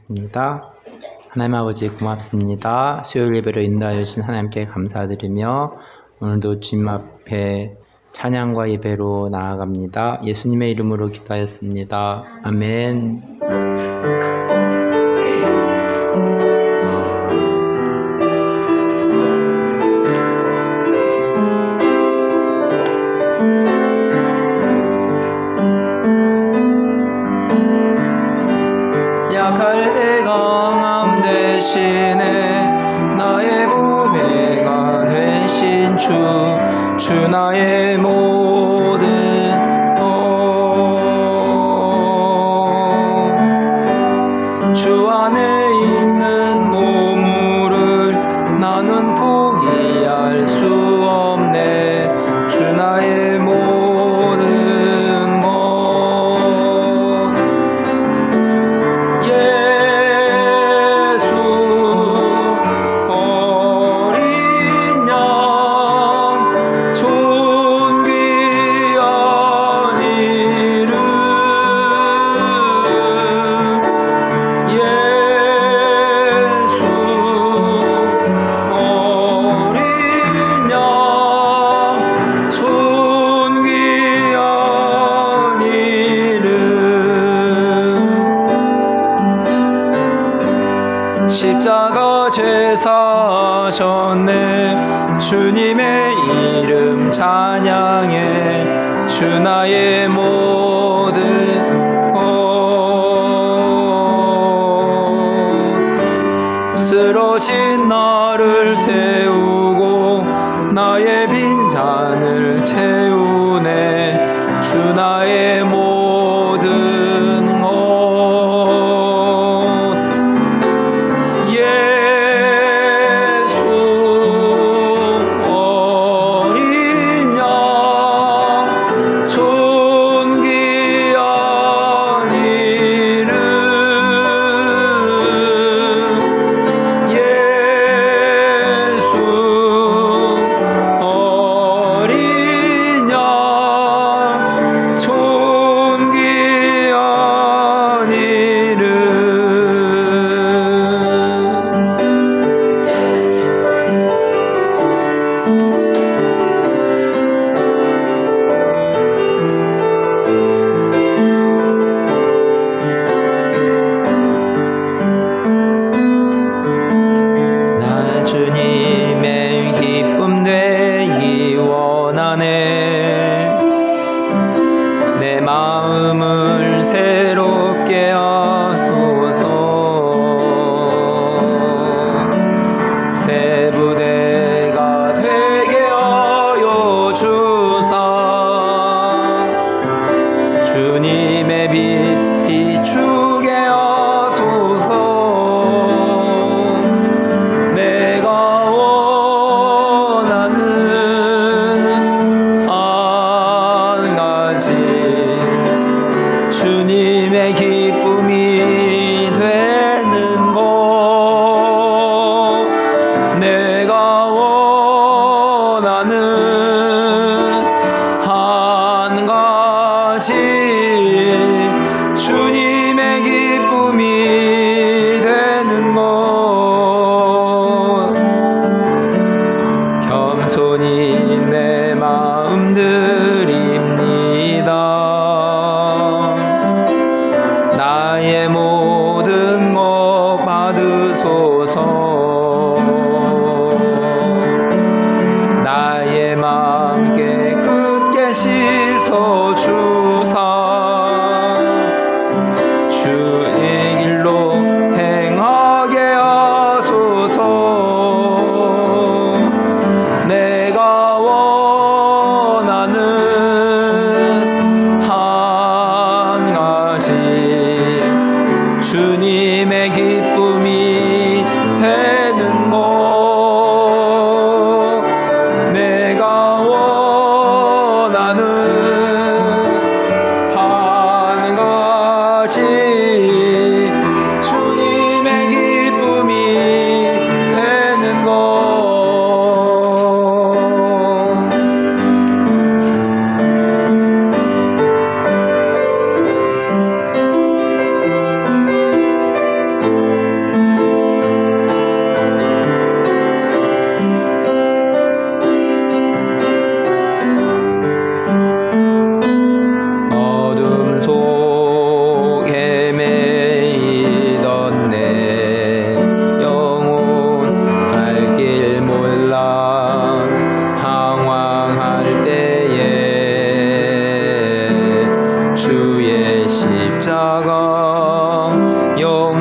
기도하겠습니다. 하나님 아버지 고맙습니다. 수요일 예배로 인도하여 주신 하나님께 감사드리며 오늘도 주님 앞에 찬양과 예배로 나아갑니다. 예수님의 이름으로 기도하였습니다. 아멘. 약할 때 강함 되시네 나의 보배가 되신 주 나의 모든 주 안에 있는 보물을 나는 포기할 수 없네 주 나의 모든 것 예수 어린 양 존귀한 이름 예수 어린 양 존귀한 이름 십자가 제사하셨네 주님의 이름 찬양해 주 나의 모든 것 쓰러진 나를 세우고 나의 빈잔을 채우네 주 나의 모든 것 예수 어린 양 존귀한 이름 예수 어린 양 존귀한 이름 나 주님의 기쁨 되기 원하네 내 마음을 새롭게 하소서 새 부대가 되게 하여 주사 주님의 빛 비추게 하소서 내가 원하는 한 가지 주님의 기쁨이 되는 것 내가 원하는 한 가지 주님의 기쁨이 되는 것 겸손히 내 마음 드립니다 나의 모든 것 받으소서 나의 마음 깨끗게 씻어 주사 주의 길로 행하게 하소서 내가 원하는 한 가지 주님의 기쁨이 되는 것 내가 원하는 한 가지 주님의 기쁨이 되는 것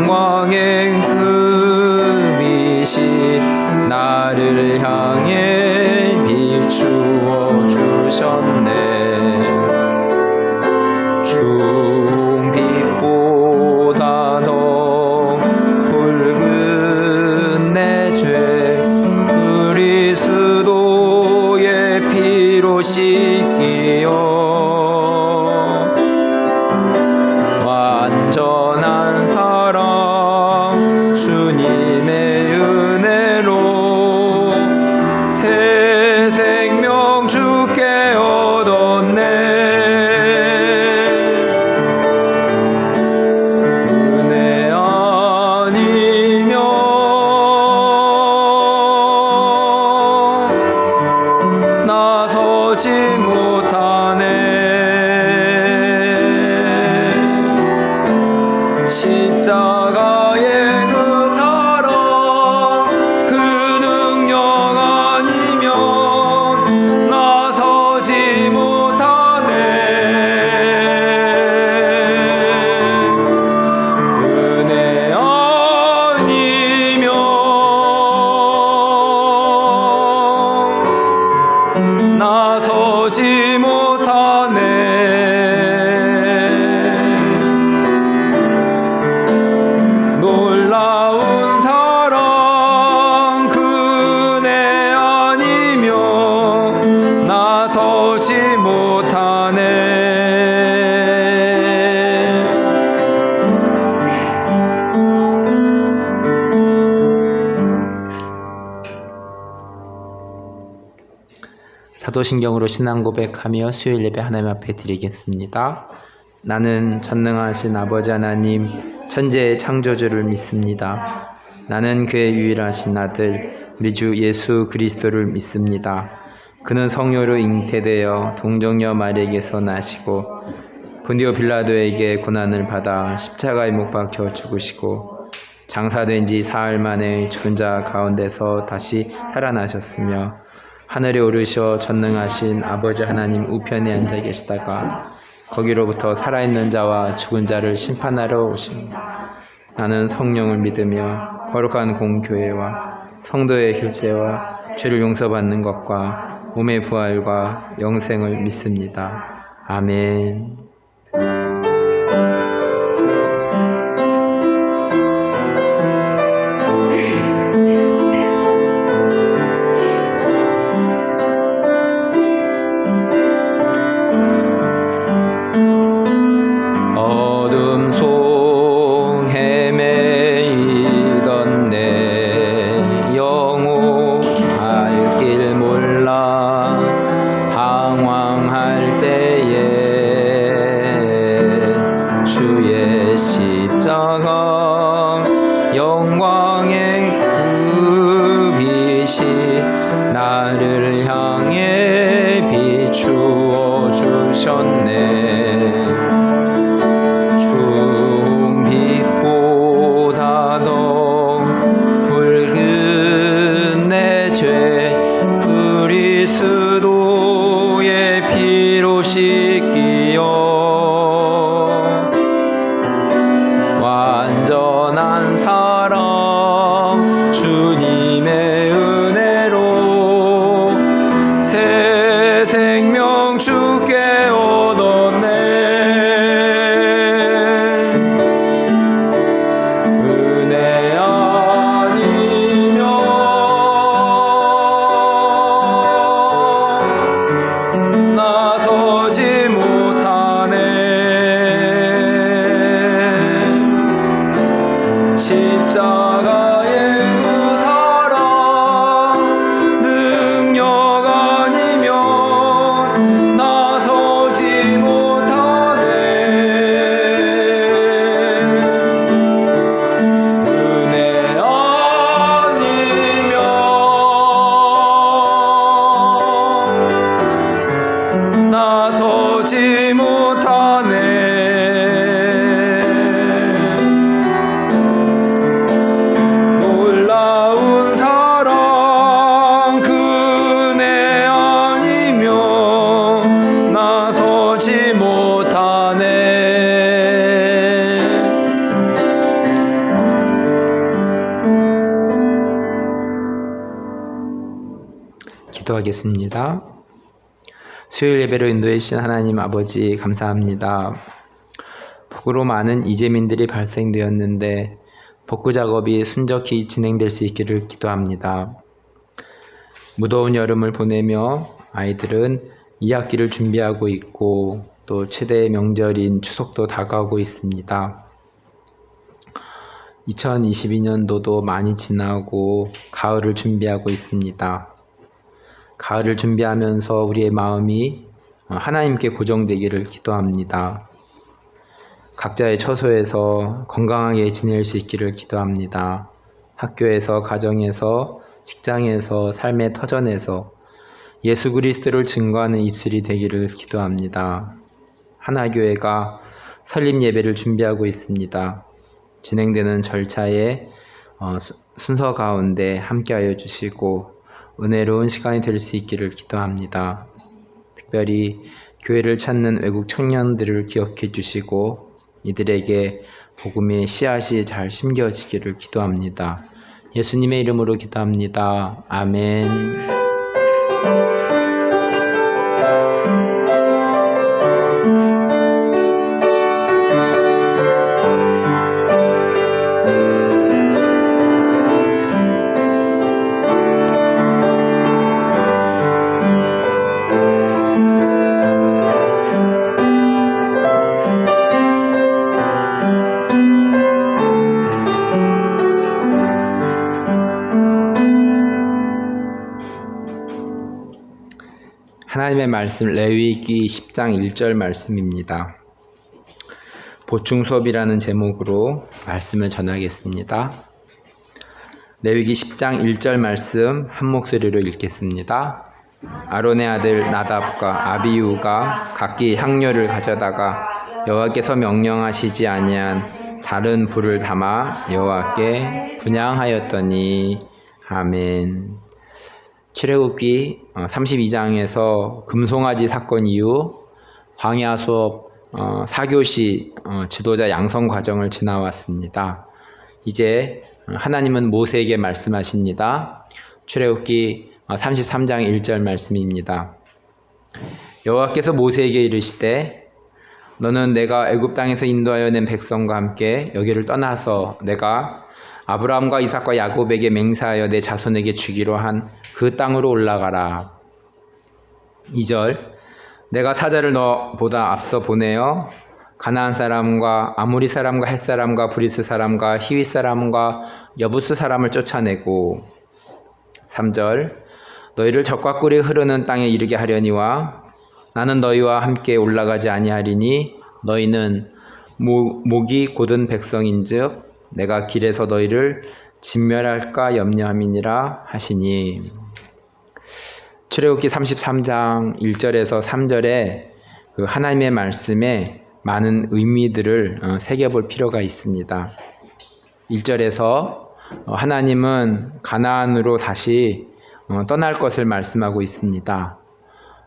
영광의 그 빛이 나를 향해 비추어 주셨네. 중빛보다 더 붉은 내 죄 그리스도의 피로 씻기어 완전한 사랑 주님의 은혜로 새 생명 주께 얻었네. 은혜 아니면 나서지 못하네. 십자가의 그 사랑 그 능력 아니면 나서지 못하네. 은혜 아니면 나서지 못하네. 놀라운 사랑 그네 아니면 나서지 못하네. 사도신경으로 신앙 고백하며 수요일 예배 하나님 앞에 드리겠습니다. 나는 전능하신 아버지 하나님 천지의 창조주를 믿습니다. 나는 그의 유일하신 아들 우리 주 예수 그리스도를 믿습니다. 그는 성녀로 잉태되어 동정녀 마리에게서 나시고 본디오 빌라도에게 고난을 받아 십자가에 못 박혀 죽으시고 장사된 지 사흘 만에 죽은 자 가운데서 다시 살아나셨으며 하늘에 오르셔 전능하신 아버지 하나님 우편에 앉아 계시다가 거기로부터 살아있는 자와 죽은 자를 심판하러 오십니다. 나는 성령을 믿으며 거룩한 공교회와 성도의 교제와 죄를 용서받는 것과 몸의 부활과 영생을 믿습니다. 아멘. 어둠 속 헤매이던 내 영혼 갈 길 몰라 방황할 때에 주의 십자가 영광의 그 빛이 나를 향해 비추어 주셨네. 빛보다 더 붉은 내 죄 그리스도의 피로 씻기어 완전한 사랑 주님의 은혜로 새 생명 주께 얻었네. 십자가의 그 사랑 능력 아니면 나서지 못하네. 은혜 아니면 나서지 못하네. 기도하겠습니다. 수요일 예배로 인도해 주신 하나님 아버지 감사합니다. 폭우로 많은 이재민들이 발생되었는데 복구 작업이 순적히 진행될 수 있기를 기도합니다. 무더운 여름을 보내며 아이들은 2학기를 준비하고 있고 또 최대의 명절인 추석도 다가오고 있습니다. 2022년도도 많이 지나고 가을을 준비하고 있습니다. 가을을 준비하면서 우리의 마음이 하나님께 고정되기를 기도합니다. 각자의 처소에서 건강하게 지낼 수 있기를 기도합니다. 학교에서, 가정에서, 직장에서, 삶의 터전에서 예수 그리스도를 증거하는 입술이 되기를 기도합니다. 하나교회가 설립 예배를 준비하고 있습니다. 진행되는 절차에 순서 가운데 함께하여 주시고 은혜로운 시간이 될 수 있기를 기도합니다. 특별히 교회를 찾는 외국 청년들을 기억해 주시고 이들에게 복음의 씨앗이 잘 심겨지기를 기도합니다. 예수님의 이름으로 기도합니다. 아멘. 하나님의 말씀 레위기 10장 1절 말씀입니다. 보충 수업이라는 제목으로 말씀을 전하겠습니다. 레위기 10장 1절 말씀 한 목소리로 읽겠습니다. 아론의 아들 나답과 아비후가 각기 향료를 가져다가 여호와께서 명령하시지 아니한 다른 불을 담아 여호와께 분향하였더니 아멘. 출애굽기 32장에서 금송아지 사건 이후 광야 수업 4교시 지도자 양성 과정을 지나왔습니다. 이제 하나님은 모세에게 말씀하십니다. 출애굽기 33장 1절 말씀입니다. 여호와께서 모세에게 이르시되 너는 내가 애굽 땅에서 인도하여 낸 백성과 함께 여기를 떠나서 내가 아브라함과 이삭과 야곱에게 맹세하여 내 자손에게 주기로 한 그 땅으로 올라가라. 2절 내가 사자를 너보다 앞서 보내어 가나안 사람과 아모리 사람과 헷 사람과 브리스 사람과 히윗 사람과 여부스 사람을 쫓아내고 3절 너희를 적과 꿀이 흐르는 땅에 이르게 하려니와 나는 너희와 함께 올라가지 아니하리니 너희는 목이 곧은 백성인즉 내가 길에서 너희를 진멸할까 염려함이니라 하시니. 출애굽기 33장 1절에서 3절에 그 하나님의 말씀에 많은 의미들을 새겨볼 필요가 있습니다. 1절에서 하나님은 가나안으로 다시 떠날 것을 말씀하고 있습니다.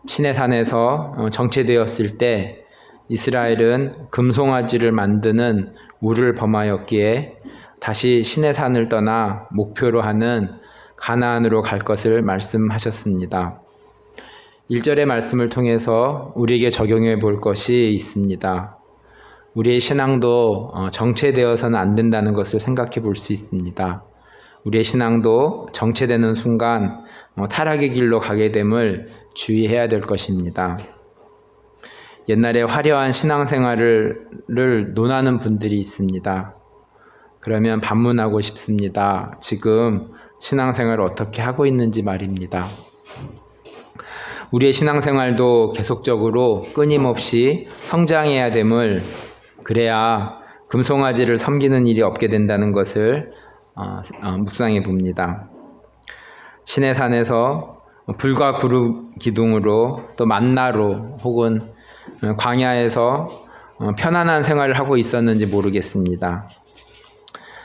시내산에서 정체되었을 때 이스라엘은 금송아지를 만드는 우를 범하였기에 다시 시내산을 떠나 목표로 하는 가나안으로 갈 것을 말씀하셨습니다. 1절의 말씀을 통해서 우리에게 적용해 볼 것이 있습니다. 우리의 신앙도 정체되어서는 안 된다는 것을 생각해 볼 수 있습니다. 우리의 신앙도 정체되는 순간 타락의 길로 가게 됨을 주의해야 될 것입니다. 옛날에 화려한 신앙생활을 논하는 분들이 있습니다. 그러면 반문하고 싶습니다. 지금 신앙생활을 어떻게 하고 있는지 말입니다. 우리의 신앙생활도 계속적으로 끊임없이 성장해야 됨을 그래야 금송아지를 섬기는 일이 없게 된다는 것을 묵상해 봅니다. 시내산에서 불과 구름 기둥으로 또 만나로 혹은 광야에서 편안한 생활을 하고 있었는지 모르겠습니다.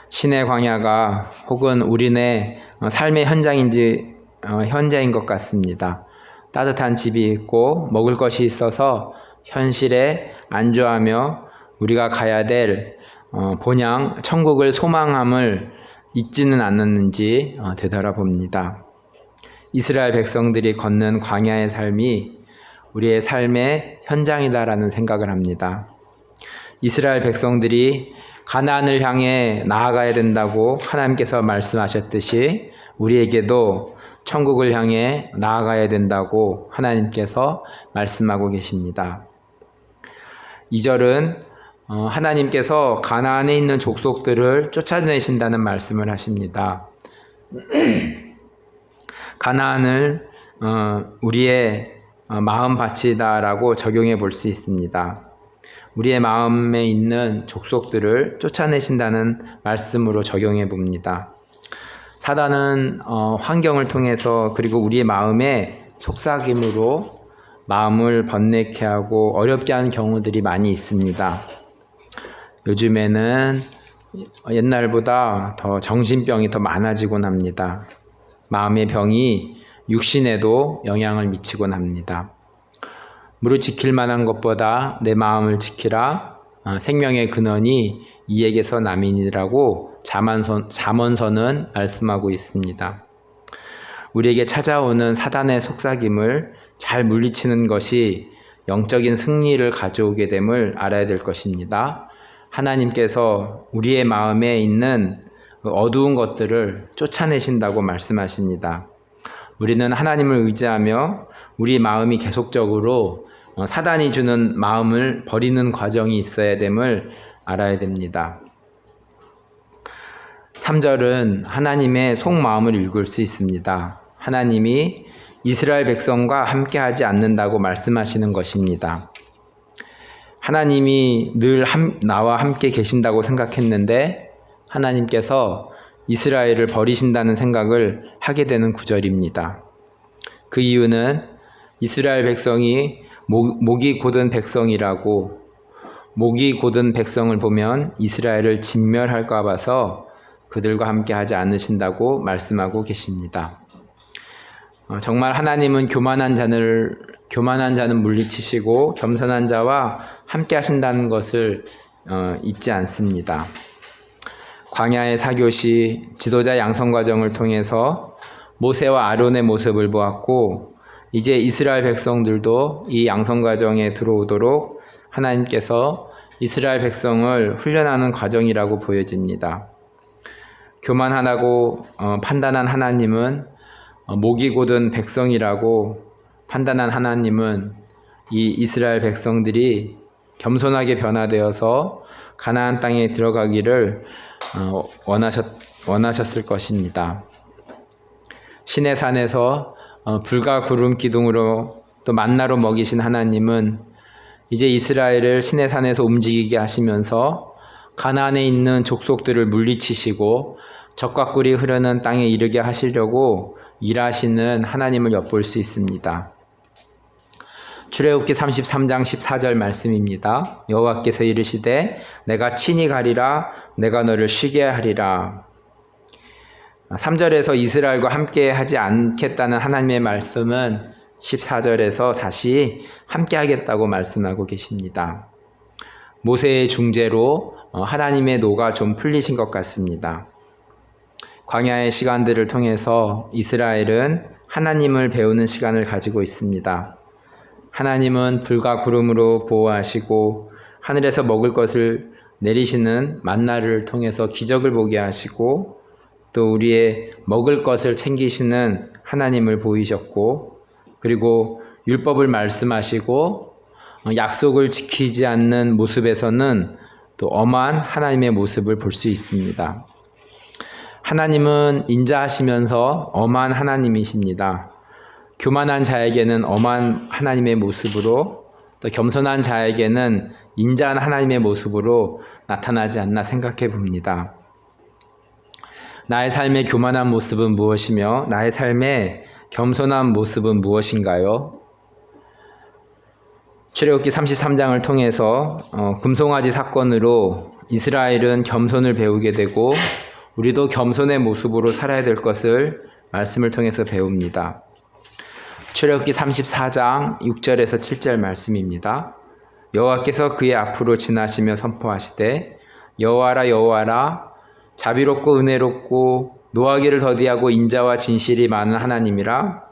신의 광야가 혹은 우리네 삶의 현장인 것 같습니다. 따뜻한 집이 있고 먹을 것이 있어서 현실에 안주하며 우리가 가야 될 본향 천국을 소망함을 잊지는 않았는지 되돌아봅니다. 이스라엘 백성들이 걷는 광야의 삶이 우리의 삶의 현장이다라는 생각을 합니다. 이스라엘 백성들이 가나안을 향해 나아가야 된다고 하나님께서 말씀하셨듯이 우리에게도 천국을 향해 나아가야 된다고 하나님께서 말씀하고 계십니다. 2절은 하나님께서 가나안에 있는 족속들을 쫓아내신다는 말씀을 하십니다. 가나안을 우리의 마음밭이다라고 적용해 볼 수 있습니다. 우리의 마음에 있는 족속들을 쫓아내신다는 말씀으로 적용해 봅니다. 사단은 환경을 통해서 그리고 우리의 마음에 속삭임으로 마음을 번뇌케 하고 어렵게 하는 경우들이 많이 있습니다. 요즘에는 옛날보다 더 정신병이 더 많아지곤 합니다. 마음의 병이 육신에도 영향을 미치곤 합니다. 무릇 지킬 만한 것보다 내 마음을 지키라. 생명의 근원이 이에게서 남이니라고 잠언서는 말씀하고 있습니다. 우리에게 찾아오는 사단의 속삭임을 잘 물리치는 것이 영적인 승리를 가져오게 됨을 알아야 될 것입니다. 하나님께서 우리의 마음에 있는 어두운 것들을 쫓아내신다고 말씀하십니다. 우리는 하나님을 의지하며 우리 마음이 계속적으로 사단이 주는 마음을 버리는 과정이 있어야 됨을 알아야 됩니다. 3절은 하나님의 속마음을 읽을 수 있습니다. 하나님이 이스라엘 백성과 함께하지 않는다고 말씀하시는 것입니다. 하나님이 늘 나와 함께 계신다고 생각했는데 하나님께서 이스라엘을 버리신다는 생각을 하게 되는 구절입니다. 그 이유는 이스라엘 백성이 목이 곧은 백성이라고, 목이 곧은 백성을 보면 이스라엘을 진멸할까 봐서 그들과 함께 하지 않으신다고 말씀하고 계십니다. 정말 하나님은 교만한 자는 물리치시고 겸손한 자와 함께 하신다는 것을 잊지 않습니다. 광야의 사교시 지도자 양성 과정을 통해서 모세와 아론의 모습을 보았고 이제 이스라엘 백성들도 이 양성 과정에 들어오도록 하나님께서 이스라엘 백성을 훈련하는 과정이라고 보여집니다. 교만하다고 판단한 하나님은 목이 곧은 백성이라고 판단한 하나님은 이 이스라엘 백성들이 겸손하게 변화되어서 가나안 땅에 들어가기를 원하셨을 것입니다. 신의 산에서 불과 구름 기둥으로 또 만나로 먹이신 하나님은 이제 이스라엘을 신의 산에서 움직이게 하시면서 가나안에 있는 족속들을 물리치시고 적과 꿀이 흐르는 땅에 이르게 하시려고 일하시는 하나님을 엿볼 수 있습니다. 출애굽기 33장 14절 말씀입니다. 여호와께서 이르시되 내가 친히 가리라 내가 너를 쉬게 하리라. 3절에서 이스라엘과 함께 하지 않겠다는 하나님의 말씀은 14절에서 다시 함께 하겠다고 말씀하고 계십니다. 모세의 중재로 하나님의 노가 좀 풀리신 것 같습니다. 광야의 시간들을 통해서 이스라엘은 하나님을 배우는 시간을 가지고 있습니다. 하나님은 불과 구름으로 보호하시고 하늘에서 먹을 것을 내리시는 만나를 통해서 기적을 보게 하시고 또 우리의 먹을 것을 챙기시는 하나님을 보이셨고 그리고 율법을 말씀하시고 약속을 지키지 않는 모습에서는 또 엄한 하나님의 모습을 볼 수 있습니다. 하나님은 인자하시면서 엄한 하나님이십니다. 교만한 자에게는 엄한 하나님의 모습으로 또 겸손한 자에게는 인자한 하나님의 모습으로 나타나지 않나 생각해 봅니다. 나의 삶의 교만한 모습은 무엇이며 나의 삶의 겸손한 모습은 무엇인가요? 출애굽기 33장을 통해서 금송아지 사건으로 이스라엘은 겸손을 배우게 되고 우리도 겸손의 모습으로 살아야 될 것을 말씀을 통해서 배웁니다. 출애굽기 34장 6절에서 7절 말씀입니다. 여호와께서 그의 앞으로 지나시며 선포하시되 여호와라 여호와라 자비롭고 은혜롭고 노하기를 더디하고 인자와 진실이 많은 하나님이라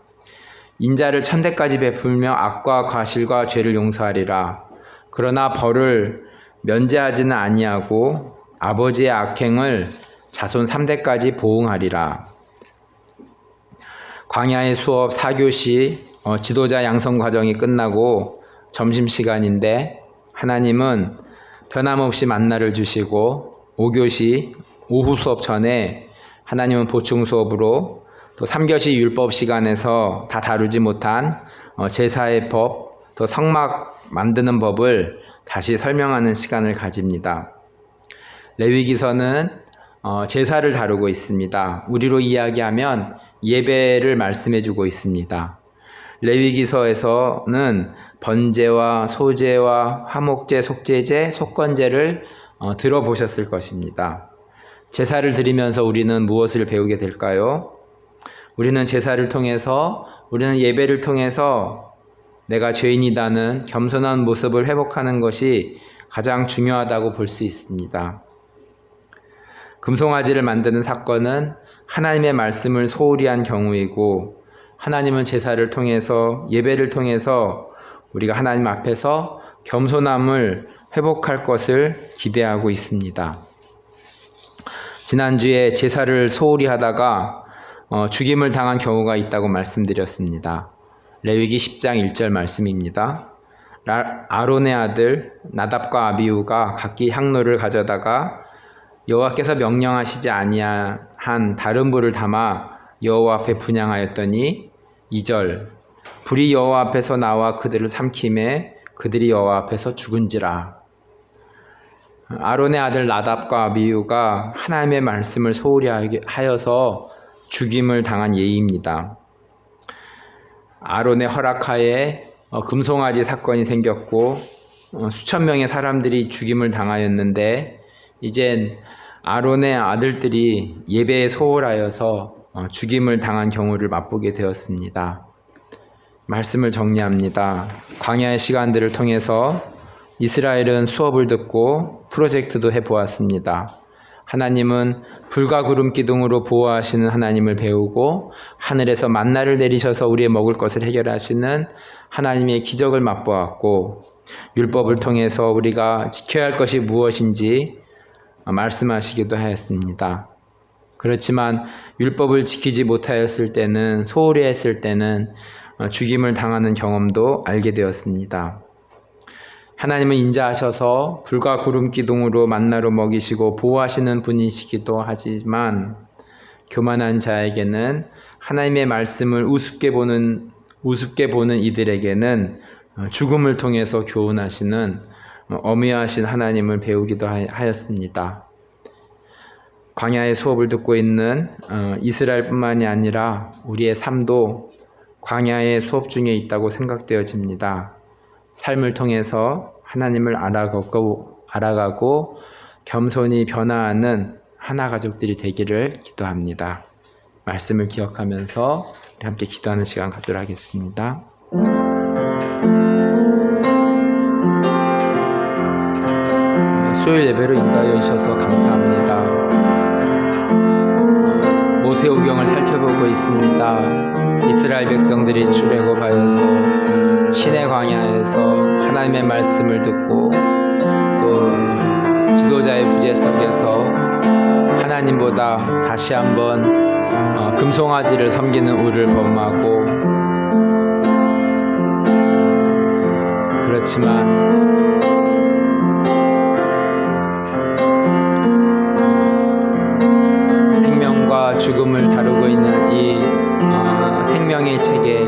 인자를 천대까지 베풀며 악과 과실과 죄를 용서하리라. 그러나 벌을 면제하지는 아니하고 아버지의 악행을 자손 3대까지 보응하리라. 광야의 수업 4교시 지도자 양성 과정이 끝나고 점심시간인데 하나님은 변함없이 만나를 주시고 5교시 오후 수업 전에 하나님은 보충 수업으로 또 3교시 율법 시간에서 다 다루지 못한 제사의 법, 또 성막 만드는 법을 다시 설명하는 시간을 가집니다. 레위기서는 제사를 다루고 있습니다. 우리로 이야기하면 예배를 말씀해주고 있습니다. 레위기서에서는 번제와 소제와 화목제, 속죄제, 속건제를 들어보셨을 것입니다. 제사를 드리면서 우리는 무엇을 배우게 될까요? 우리는 제사를 통해서, 우리는 예배를 통해서 내가 죄인이다는 겸손한 모습을 회복하는 것이 가장 중요하다고 볼 수 있습니다. 금송아지를 만드는 사건은 하나님의 말씀을 소홀히 한 경우이고, 하나님은 제사를 통해서, 예배를 통해서 우리가 하나님 앞에서 겸손함을 회복할 것을 기대하고 있습니다. 지난주에 제사를 소홀히 하다가 죽임을 당한 경우가 있다고 말씀드렸습니다. 레위기 10장 1절 말씀입니다. 아론의 아들 나답과 아비후가 각기 향로를 가져다가 여호와께서 명령하시지 아니한 다른 불을 담아 여호와 앞에 분향하였더니 2절 불이 여호와 앞에서 나와 그들을 삼키매 그들이 여호와 앞에서 죽은지라. 아론의 아들 나답과 아비후가 하나님의 말씀을 소홀히 하여서 죽임을 당한 예입니다. 아론의 허락하에 금송아지 사건이 생겼고 수천 명의 사람들이 죽임을 당하였는데, 이젠 아론의 아들들이 예배에 소홀하여서 죽임을 당한 경우를 맛보게 되었습니다. 말씀을 정리합니다. 광야의 시간들을 통해서 이스라엘은 수업을 듣고 프로젝트도 해보았습니다. 하나님은 불과 구름 기둥으로 보호하시는 하나님을 배우고, 하늘에서 만나를 내리셔서 우리의 먹을 것을 해결하시는 하나님의 기적을 맛보았고, 율법을 통해서 우리가 지켜야 할 것이 무엇인지 말씀하시기도 하였습니다. 그렇지만 율법을 지키지 못하였을 때는, 소홀히 했을 때는 죽임을 당하는 경험도 알게 되었습니다. 하나님은 인자하셔서 불과 구름 기둥으로 만나로 먹이시고 보호하시는 분이시기도 하지만, 교만한 자에게는, 하나님의 말씀을 우습게 보는 이들에게는 죽음을 통해서 교훈하시는 엄위하신 하나님을 배우기도 하였습니다. 광야의 수업을 듣고 있는 이스라엘뿐만이 아니라 우리의 삶도 광야의 수업 중에 있다고 생각되어집니다. 삶을 통해서 하나님을 알아가고 겸손히 변화하는 하나 가족들이 되기를 기도합니다. 말씀을 기억하면서 우리 함께 기도하는 시간 갖도록 하겠습니다. 수요일 예배로 인도하여 주셔서 감사합니다. 모세오경을 살펴보고 있습니다. 이스라엘 백성들이 출애굽하여서 시내 광야에서 하나님의 말씀을 듣고 또 지도자의 부재 속에서 하나님보다 다시 한번 금송아지를 섬기는 우를 범하고, 그렇지만 생명과 죽음을 다루고 있는 이 생명의 책에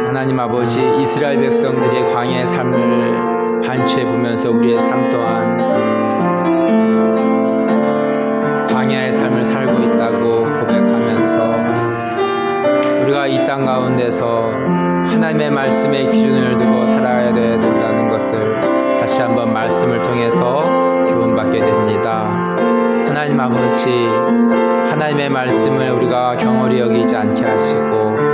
하나님 아버지, 이스라엘 백성들의 광야의 삶을 반추해 보면서 우리의 삶 또한 광야의 삶을 살고 있다고 고백하면서, 우리가 이 땅 가운데서 하나님의 말씀의 기준을 두고 살아야 된다는 것을 다시 한번 말씀을 통해서 교훈받게 됩니다. 하나님 아버지, 하나님의 말씀을 우리가 경홀히 여기지 않게 하시고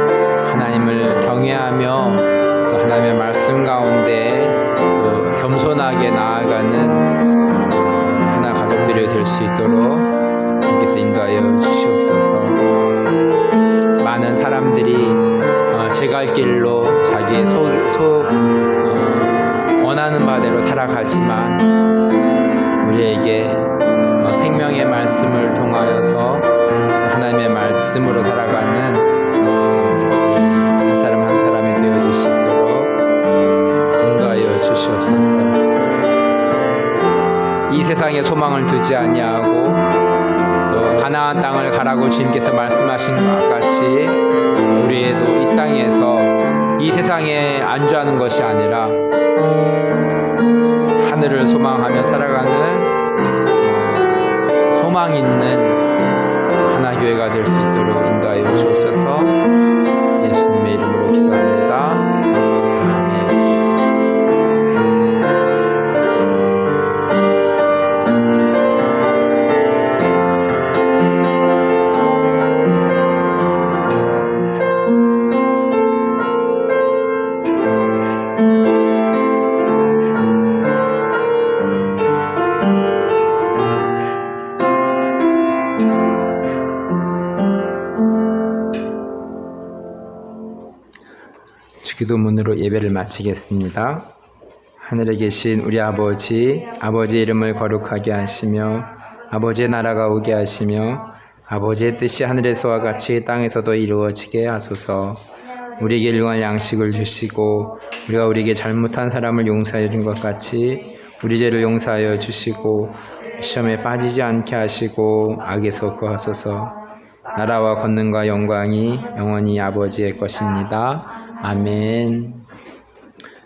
하나님을 경외하며 또 하나님의 말씀 가운데 또 겸손하게 나아가는 하나 가족들이 될 수 있도록 주께서 인도하여 주시옵소서. 많은 많은 사람들이 제 갈 길로 자기의 원하는 바대로 살아가지만 우리에게 생명의 말씀을 통하여서 하나님의 말씀으로 살아가는 한 사람 한 사람이 되어질 수 있도록 인도하여 주시옵소서. 이 세상에 소망을 두지 아니하고 또 가나안 땅을 가라고 주님께서 말씀하신 것 같이 우리도 이 땅에서 이 세상에 안주하는 것이 아니라 하늘을 소망하며 살아가는 소망 있는 하나교회가 될 수 있도록 인도하여 주옵소서. 예수님의 이름으로 기도합니다. 아멘. 기도문으로 예배를 마치겠습니다. 하늘에 계신 우리 아버지의 이름을 거룩하게 하시며 아버지의 나라가 오게 하시며 아버지의 뜻이 하늘에서와 같이 땅에서도 이루어지게 하소서. 우리에게 일용할 양식을 주시고 우리가 우리에게 잘못한 사람을 용서해 준 것 같이 우리 죄를 용서하여 주시고 시험에 빠지지 않게 하시고 악에서 구하소서. 나라와 권능과 영광이 영원히 아버지의 것입니다. 아멘.